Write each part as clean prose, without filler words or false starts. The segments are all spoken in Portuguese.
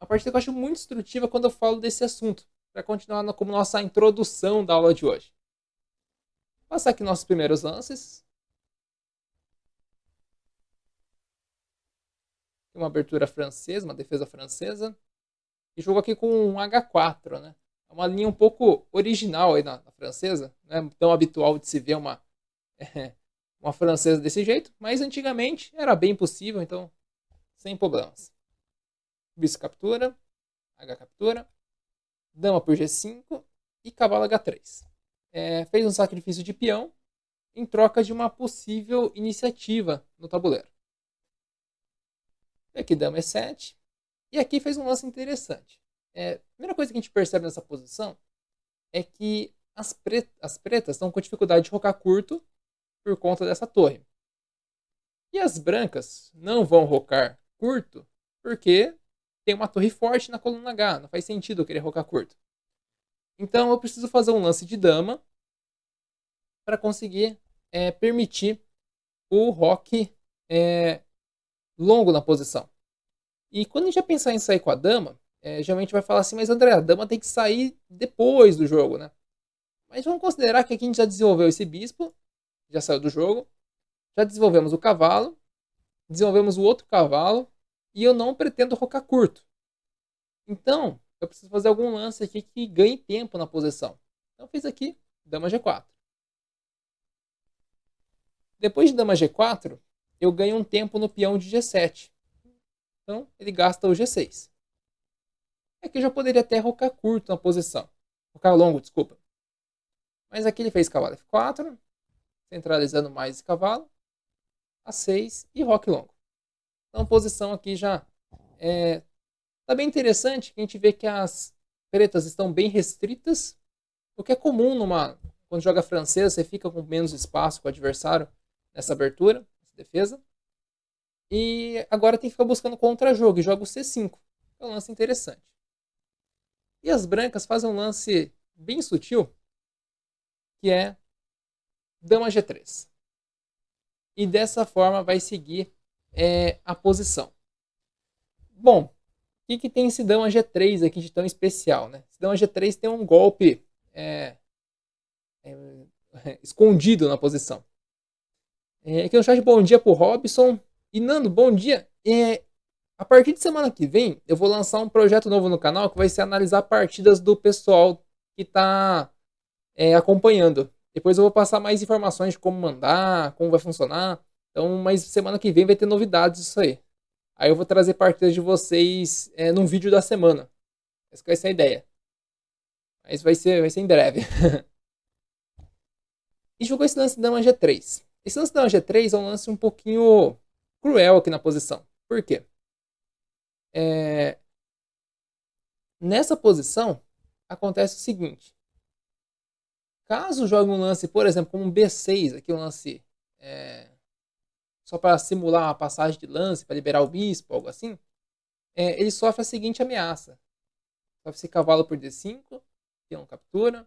partida que eu acho muito instrutiva quando eu falo desse assunto, para continuar como nossa introdução da aula de hoje. Vou passar aqui nossos primeiros lances. Uma abertura francesa, uma defesa francesa. E jogo aqui com um H4, né? É uma linha um pouco original aí na francesa. Não é tão habitual de se ver uma francesa desse jeito, mas antigamente era bem possível, então sem problemas. Bispo captura, H captura, dama por G5 e cavalo H3. Fez um sacrifício de peão em troca de uma possível iniciativa no tabuleiro. E aqui dama E7. E aqui fez um lance interessante. A primeira coisa que a gente percebe nessa posição é que as pretas estão com dificuldade de rocar curto por conta dessa torre. E as brancas não vão rocar curto porque tem uma torre forte na coluna H. Não faz sentido eu querer rocar curto. Então eu preciso fazer um lance de dama para conseguir permitir o roque longo na posição. E quando a gente vai pensar em sair com a dama, geralmente vai falar assim, mas André, a dama tem que sair depois do jogo, né? Mas vamos considerar que aqui a gente já desenvolveu esse bispo, já saiu do jogo, já desenvolvemos o cavalo, desenvolvemos o outro cavalo, e eu não pretendo rocar curto. Então, eu preciso fazer algum lance aqui que ganhe tempo na posição. Então eu fiz aqui, dama G4. Depois de dama G4, eu ganho um tempo no peão de G7. Então, ele gasta o G6. Aqui eu já poderia até rocar curto na posição. Rocar longo, desculpa. Mas aqui ele fez cavalo F4, centralizando mais esse cavalo. A6 e roque longo. Então a posição aqui já está bem interessante, que a gente vê que as pretas estão bem restritas. O que é comum quando joga francês, você fica com menos espaço com o adversário nessa abertura, nessa defesa. E agora tem que ficar buscando contra-jogo e joga o C5. É um lance interessante. E as brancas fazem um lance bem sutil, que é dama G3. E dessa forma vai seguir a posição. Bom, o que tem esse dama G3 aqui de tão especial, né? Esse dama G3 tem um golpe escondido na posição. Aqui no chat, bom dia pro Robson. E Nando, bom dia. A partir de semana que vem, eu vou lançar um projeto novo no canal que vai ser analisar partidas do pessoal que está acompanhando. Depois eu vou passar mais informações de como mandar, como vai funcionar. Então, mas semana que vem vai ter novidades disso aí. Aí eu vou trazer partidas de vocês num vídeo da semana. Essa vai ser a ideia. Mas vai ser em breve. E jogou esse lance dama G3. Esse lance dama G3 é um lance um pouquinho cruel aqui na posição. Por quê? Nessa posição, acontece o seguinte. Caso jogue um lance, por exemplo, como um B6, aqui um lance só para simular uma passagem de lance, para liberar o bispo, algo assim, ele sofre a seguinte ameaça. Sofre esse cavalo por D5, peão captura,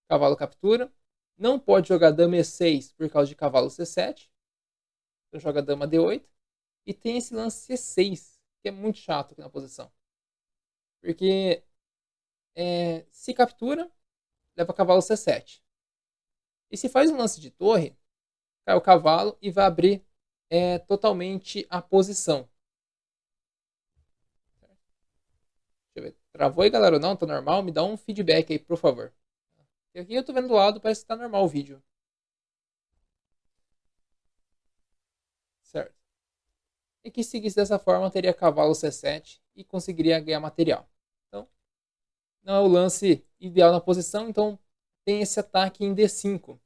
cavalo captura, não pode jogar dama E6 por causa de cavalo C7, então joga dama D8, e tem esse lance C6, que é muito chato aqui na posição. Porque se captura, leva cavalo C7. E se faz um lance de torre, cai o cavalo e vai abrir totalmente a posição. Deixa eu ver. Travou aí, galera? Não, tá normal? Me dá um feedback aí, por favor. E aqui eu tô vendo do lado, parece que tá normal o vídeo. Certo. E que seguisse dessa forma, teria cavalo C7 e conseguiria ganhar material. Então, não é o lance ideal na posição, então tem esse ataque em D5.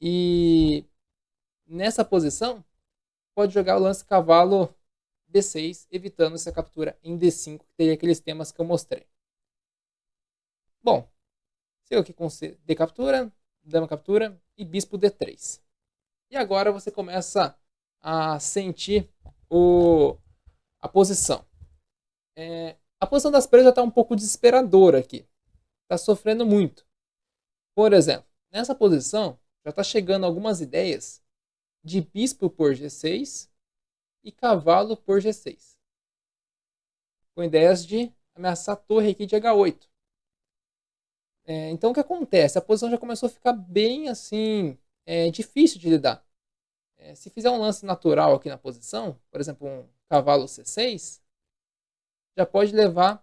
E nessa posição, pode jogar o lance cavalo D6, evitando essa captura em D5, que teria aqueles temas que eu mostrei. Bom, seu aqui com D captura, dama captura e bispo D3. E agora você começa a sentir a posição. A posição das presas está um pouco desesperadora aqui. Está sofrendo muito. Por exemplo, nessa posição já está chegando algumas ideias de bispo por G6 e cavalo por G6. com ideias de ameaçar a torre aqui de H8. Então o que acontece? A posição já começou a ficar bem assim, difícil de lidar. Se fizer um lance natural aqui na posição, por exemplo, um cavalo C6, já pode levar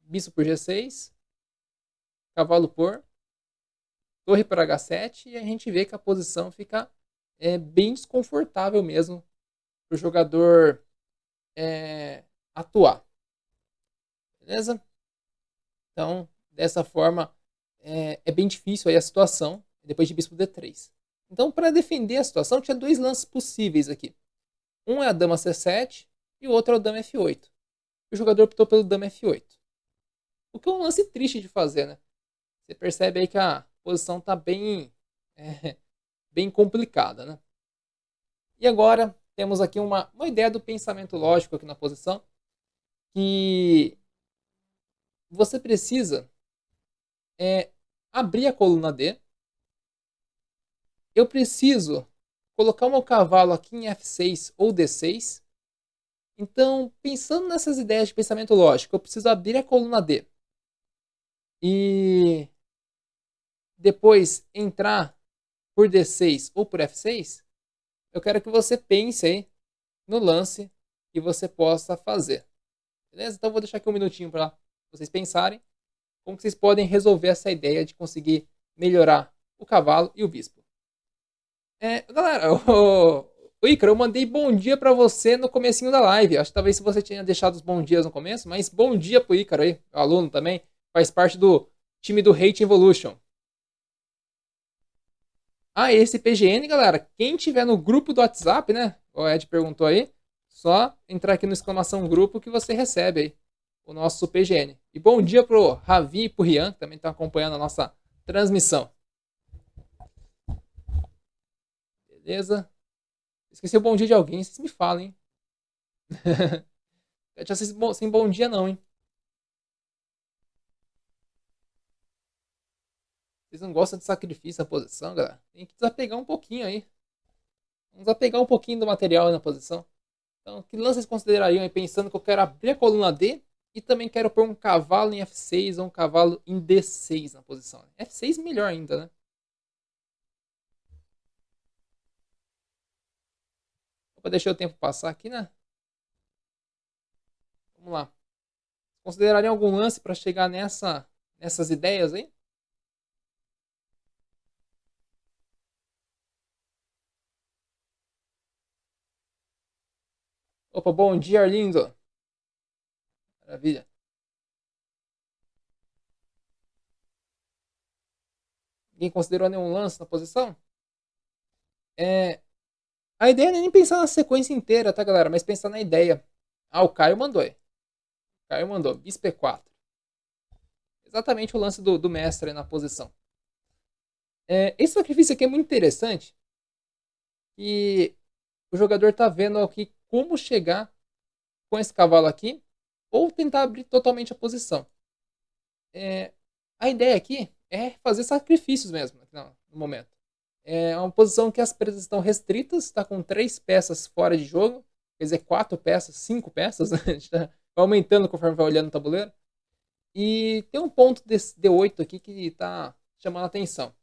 bispo por G6, cavalo por, torre por H7, e a gente vê que a posição fica bem desconfortável mesmo para o jogador atuar. Beleza? Então, dessa forma, é bem difícil aí a situação depois de bispo D3. Então, para defender a situação, tinha dois lances possíveis aqui. Um é a dama C7 e o outro é o dama F8. O jogador optou pelo dama F8. O que é um lance triste de fazer, né? Você percebe aí que a posição está bem complicada, né? E agora temos aqui uma ideia do pensamento lógico aqui na posição, que você precisa abrir a coluna D. Eu preciso colocar o meu cavalo aqui em F6 ou D6. Então, pensando nessas ideias de pensamento lógico, eu preciso abrir a coluna D. E depois entrar por D6 ou por F6. Eu quero que você pense aí no lance que você possa fazer. Beleza? Então, eu vou deixar aqui um minutinho para vocês pensarem como que vocês podem resolver essa ideia de conseguir melhorar o cavalo e o bispo. Galera, o Ícaro, eu mandei bom dia pra você no comecinho da live. Acho que talvez se você tinha deixado os bons dias no começo, mas bom dia pro Ícaro aí, o aluno também, faz parte do time do Hate Evolution. Esse PGN, galera, quem tiver no grupo do WhatsApp, né, o Ed perguntou aí, só entrar aqui no exclamação grupo que você recebe aí o nosso PGN. E bom dia pro Ravi e pro Rian, que também estão acompanhando a nossa transmissão. Beleza? Esqueci o bom dia de alguém, vocês me falam, hein? Eu tinha sem bom dia não, hein? Vocês não gostam de sacrifício na posição, galera? Tem que desapegar um pouquinho aí. Vamos desapegar um pouquinho do material na posição. Então, que lance vocês considerariam aí, pensando que eu quero abrir a coluna D e também quero pôr um cavalo em F6 ou um cavalo em D6 na posição? F6 melhor ainda, né? Vou deixar o tempo passar aqui, né? Vamos lá. Considerariam algum lance para chegar nessas ideias aí? Opa, bom dia, Arlindo. Maravilha. Ninguém considerou nenhum lance na posição? A ideia não é nem pensar na sequência inteira, tá, galera? Mas pensar na ideia. O Caio mandou aí. O Caio mandou. Bispo E4. Exatamente o lance do mestre aí na posição. Esse sacrifício aqui é muito interessante. E o jogador tá vendo aqui como chegar com esse cavalo aqui. Ou tentar abrir totalmente a posição. A ideia aqui é fazer sacrifícios mesmo, no momento. É uma posição que as presas estão restritas, está com 3 peças fora de jogo, quer dizer, 4 peças, 5 peças, né? A gente tá aumentando conforme vai olhando o tabuleiro. E tem um ponto desse D8 aqui que está chamando a atenção.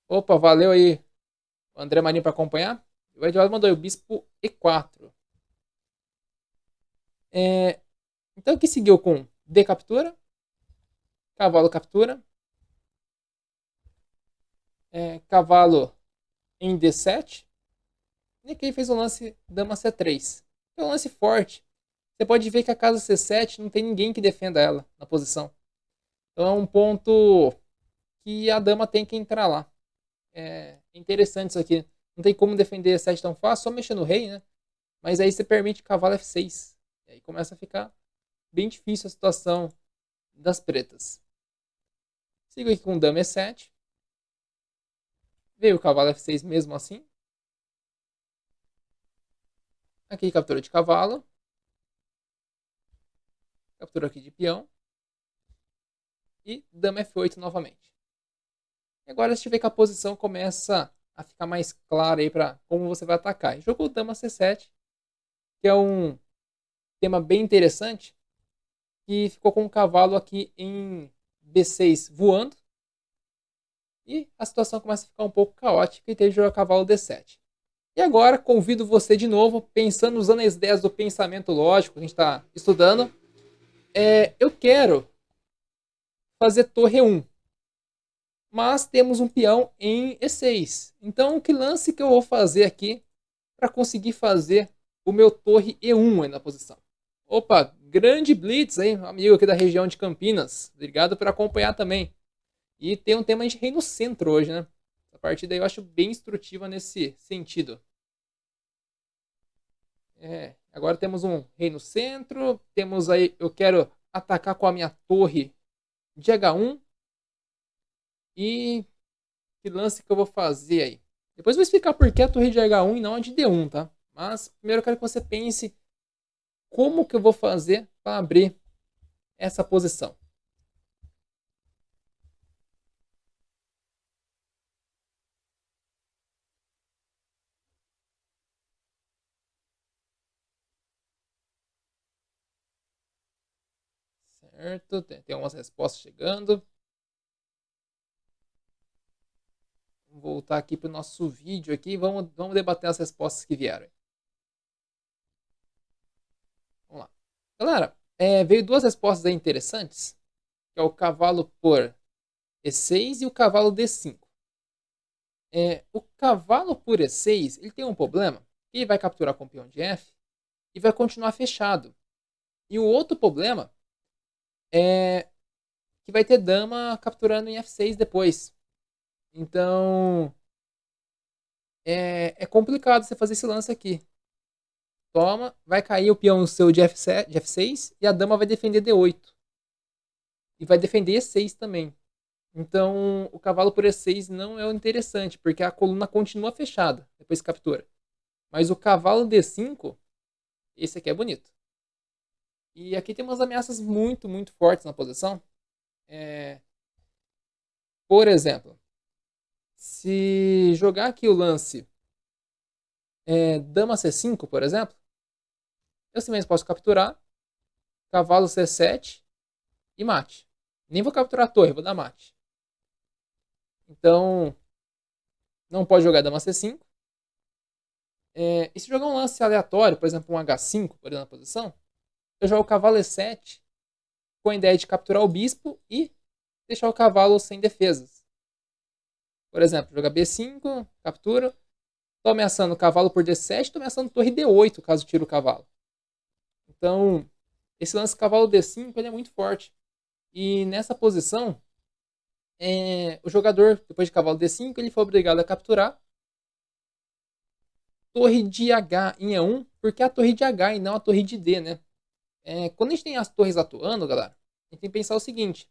Opa, valeu aí, o André Marinho, para acompanhar. O Eduardo mandou aí, o bispo E4. Então aqui seguiu com D captura, cavalo captura, cavalo em D7. E aqui ele fez um lance dama C3. É um lance forte. Você pode ver que a casa C7 não tem ninguém que defenda ela na posição. Então é um ponto que a dama tem que entrar lá. É interessante isso aqui. Não tem como defender E7 tão fácil, só mexer no rei, né? Mas aí você permite cavalo F6. E aí começa a ficar bem difícil a situação das pretas. Sigo aqui com dama E7. Veio o cavalo F6 mesmo assim. Aqui captura de cavalo. Captura aqui de peão. E dama F8 novamente. E agora a gente vê que a posição começa a ficar mais clara aí para como você vai atacar. Jogou dama C7, que é um tema bem interessante, que ficou com o cavalo aqui em B6 voando, e a situação começa a ficar um pouco caótica e teve que jogar cavalo D7. E agora convido você de novo, pensando, usando as ideias do pensamento lógico que a gente está estudando, eu quero fazer torre 1, mas temos um peão em E6. Então, que lance que eu vou fazer aqui para conseguir fazer o meu torre E1 aí na posição? Opa, grande blitz, hein? Amigo aqui da região de Campinas. Obrigado por acompanhar também. E tem um tema de reino centro hoje, né? A partida aí eu acho bem instrutiva nesse sentido. Agora temos um reino centro. Temos aí, eu quero atacar com a minha torre de H1. E que lance que eu vou fazer aí? Depois eu vou explicar por que a torre de H1 e não a de D1, tá? Mas primeiro eu quero que você pense como que eu vou fazer para abrir essa posição. Certo? Tem algumas respostas chegando. Vamos voltar aqui para o nosso vídeo aqui. Vamos debater as respostas que vieram. Vamos lá. Galera, veio duas respostas aí interessantes, que é o cavalo por E6 e o cavalo D5. O cavalo por E6, ele tem um problema. Ele vai capturar com o peão de F e vai continuar fechado. E o outro problema é que vai ter dama capturando em F6 depois. Então, é complicado você fazer esse lance aqui. Toma, vai cair o peão seu de F7, de F6 e a dama vai defender D8. E vai defender E6 também. Então, o cavalo por E6 não é o interessante, porque a coluna continua fechada depois que captura. Mas o cavalo D5, esse aqui é bonito. E aqui tem umas ameaças muito, muito fortes na posição. É, por exemplo, se jogar aqui o lance dama C5, por exemplo, eu simplesmente posso capturar, cavalo C7 e mate. Nem vou capturar a torre, vou dar mate. Então, não pode jogar dama C5. E se jogar um lance aleatório, por exemplo, um H5, por exemplo, na posição, eu jogo o cavalo E7 com a ideia de capturar o bispo e deixar o cavalo sem defesas. Por exemplo, jogar B5, captura, tô ameaçando o cavalo por D7, tô ameaçando torre D8 caso tire o cavalo. Então, esse lance cavalo D5 ele é muito forte. E nessa posição, o jogador, depois de cavalo D5, ele foi obrigado a capturar torre de H em E1, porque é a torre de H e não a torre de D, né? Quando a gente tem as torres atuando, galera, a gente tem que pensar o seguinte: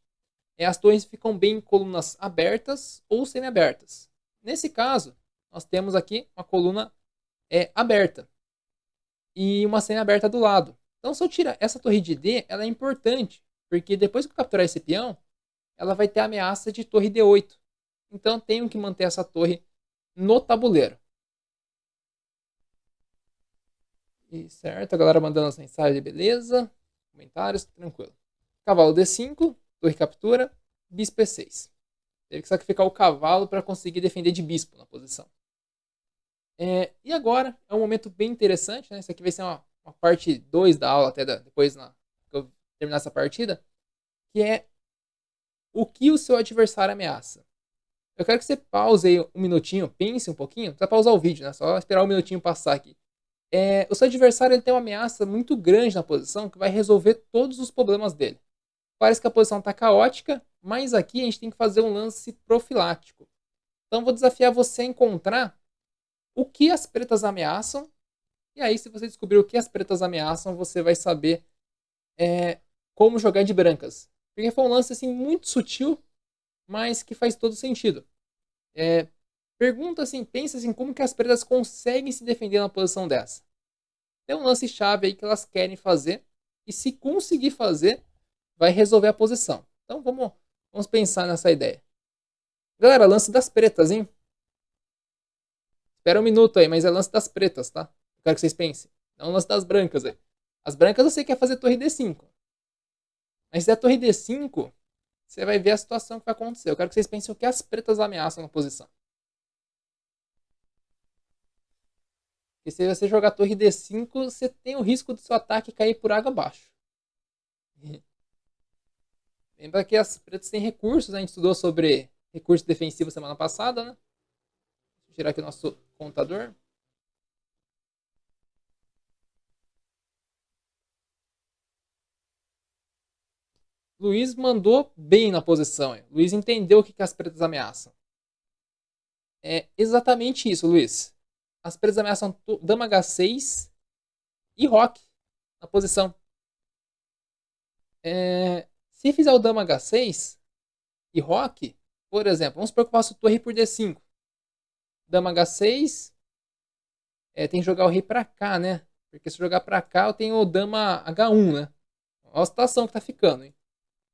as torres ficam bem em colunas abertas ou semi-abertas. Nesse caso, nós temos aqui uma coluna aberta e uma semi-aberta do lado. Então, se eu tirar essa torre de D, ela é importante, porque depois que eu capturar esse peão, ela vai ter a ameaça de torre D8. Então, eu tenho que manter essa torre no tabuleiro. E certo, a galera mandando as mensagens, beleza. Comentários, tranquilo. Cavalo D5, torre captura, bispo E6. Teve que sacrificar o cavalo para conseguir defender de bispo na posição. E agora é um momento bem interessante, né? Isso aqui vai ser uma parte 2 da aula, até depois que eu terminar essa partida, que é o que o seu adversário ameaça. Eu quero que você pause aí um minutinho, pense um pouquinho, não precisa pausar o vídeo, né? Só esperar um minutinho passar aqui. O seu adversário ele tem uma ameaça muito grande na posição que vai resolver todos os problemas dele. Parece que a posição está caótica, mas aqui a gente tem que fazer um lance profilático. Então vou desafiar você a encontrar o que as pretas ameaçam. E aí, se você descobrir o que as pretas ameaçam, você vai saber como jogar de brancas. Porque foi um lance assim, muito sutil, mas que faz todo sentido. Pergunta assim, pensa assim, como que as pretas conseguem se defender na posição dessa. Tem um lance chave aí que elas querem fazer. E se conseguir fazer, vai resolver a posição. Então vamos pensar nessa ideia. Galera, lance das pretas, hein? Espera um minuto aí, mas é lance das pretas, tá? Eu quero que vocês pensem. Não o lance das brancas aí. As brancas você quer fazer torre D5. Mas se é torre D5, você vai ver a situação que vai acontecer. Eu quero que vocês pensem o que as pretas ameaçam na posição. Porque se você jogar torre D5, você tem o risco do seu ataque cair por água abaixo. Lembra que as pretas têm recursos, né? A gente estudou sobre recurso defensivo semana passada, né? Vou tirar aqui o nosso contador. Luiz mandou bem na posição. Hein? Luiz entendeu o que as pretas ameaçam. É exatamente isso, Luiz. As pretas ameaçam dama H6 e roque na posição. Se fizer o dama H6 e roque, por exemplo, vamos supor que eu faço torre por D5. Dama H6, tem que jogar o rei pra cá, né? Porque se eu jogar pra cá, eu tenho o dama H1, né? Olha a situação que tá ficando, hein?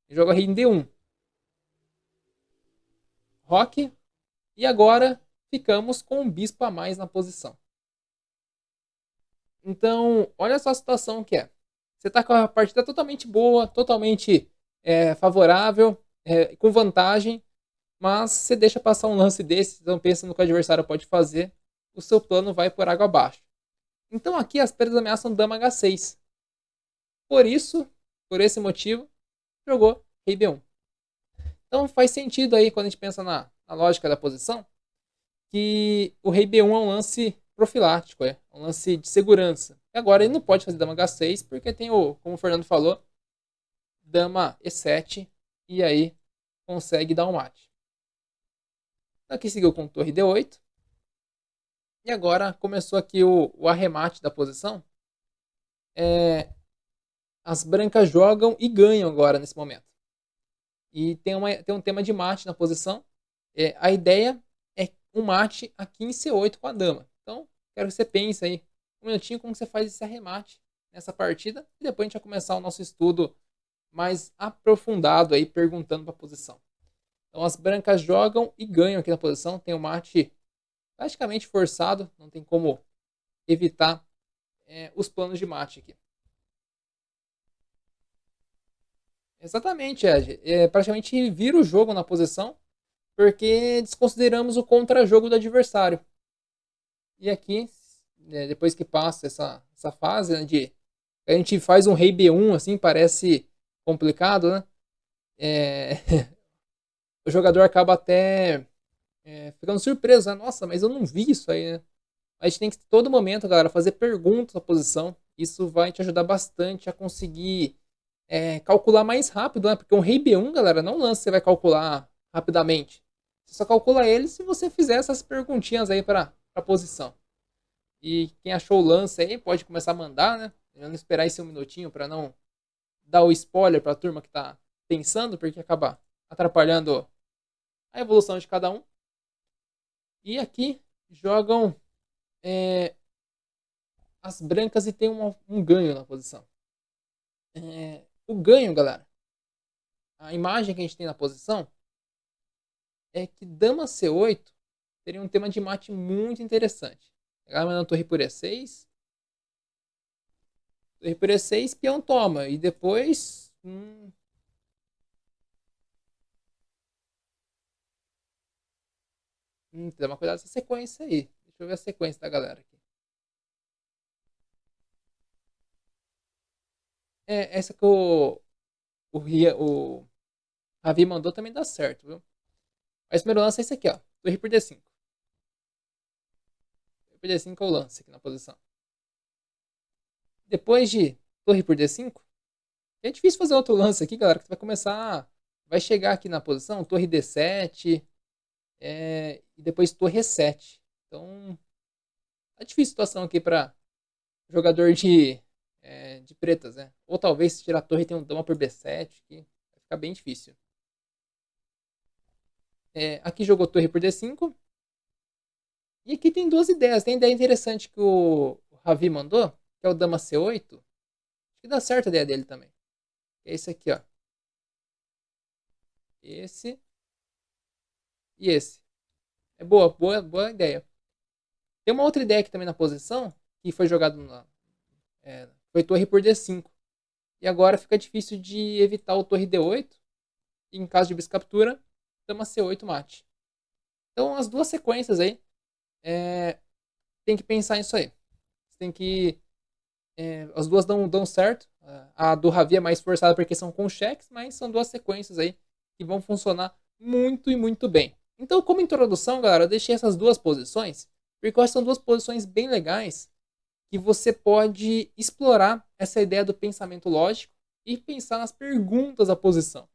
Joga o rei em D1. Roque. E agora ficamos com um bispo a mais na posição. Então, olha só a situação que é. Você está com a partida totalmente boa, totalmente favorável, com vantagem, mas você deixa passar um lance desse, não pensa no que o adversário pode fazer, o seu plano vai por água abaixo. Então aqui as perdas ameaçam dama H6. Por isso, por esse motivo, jogou rei B1. Então faz sentido aí, quando a gente pensa na lógica da posição, que o rei B1 é um lance profilático, um lance de segurança. E agora ele não pode fazer dama H6, porque tem como o Fernando falou, dama E7, e aí consegue dar um mate. Aqui seguiu com torre D8. E agora começou aqui o arremate da posição. As brancas jogam e ganham agora nesse momento. E tem um tema de mate na posição. A ideia é um mate aqui em C8 com a dama. Então, quero que você pense aí um minutinho como você faz esse arremate nessa partida. E depois a gente vai começar o nosso estudo mais aprofundado aí, perguntando para a posição. Então, as brancas jogam e ganham aqui na posição. Tem um mate praticamente forçado. Não tem como evitar os planos de mate aqui. Exatamente, Ed. Praticamente vira o jogo na posição, porque desconsideramos o contra-jogo do adversário. E aqui, depois que passa essa fase, né, a gente faz um rei B1, assim, parece complicado, né? É, o jogador acaba até ficando surpreso, né? Nossa, mas eu não vi isso aí, né? A gente tem que, todo momento, galera, fazer perguntas na posição. Isso vai te ajudar bastante a conseguir calcular mais rápido, né? Porque um rei B1, galera, não lança, você vai calcular rapidamente. Você só calcula ele se você fizer essas perguntinhas aí para a posição. E quem achou o lance aí pode começar a mandar, né? Não esperar esse um minutinho para não dar o spoiler para a turma que tá pensando, porque acaba atrapalhando a evolução de cada um. E aqui jogam as brancas e tem um ganho na posição. O ganho, galera, a imagem que a gente tem na posição é que dama C8 teria um tema de mate muito interessante. Ela mandando torre por E6. Torre por E6, peão toma. E depois. Toma cuidado com essa sequência aí. Deixa eu ver a sequência da galera aqui. Essa que o Ravi mandou também dá certo, viu? Mas o primeiro lance é esse aqui, ó. Torre por D5. Torre por D5 é o lance aqui na posição. Depois de torre por D5, é difícil fazer outro lance aqui, galera, que vai começar. Vai chegar aqui na posição, torre D7, e depois torre E7. Então, é difícil a situação aqui para jogador de pretas, né? Ou talvez se tirar a torre tem um dama por B7, que vai ficar bem difícil. Aqui jogou torre por D5. E aqui tem duas ideias. Tem ideia interessante que o Ravi mandou, que é o dama C8. Acho que dá certo a ideia dele também. É esse aqui, ó. Esse e esse. É boa ideia. Tem uma outra ideia aqui também na posição, que foi jogado Foi torre por D5. E agora fica difícil de evitar o torre D8. E em caso de biscaptura, dama C8 mate. Então as duas sequências aí, tem que pensar nisso aí. Você tem que... as duas dão certo. A do Ravi é mais forçada porque são com cheques, mas são duas sequências aí que vão funcionar muito e muito bem. Então, como introdução, galera, eu deixei essas duas posições, porque eu acho que são duas posições bem legais que você pode explorar essa ideia do pensamento lógico e pensar nas perguntas da posição.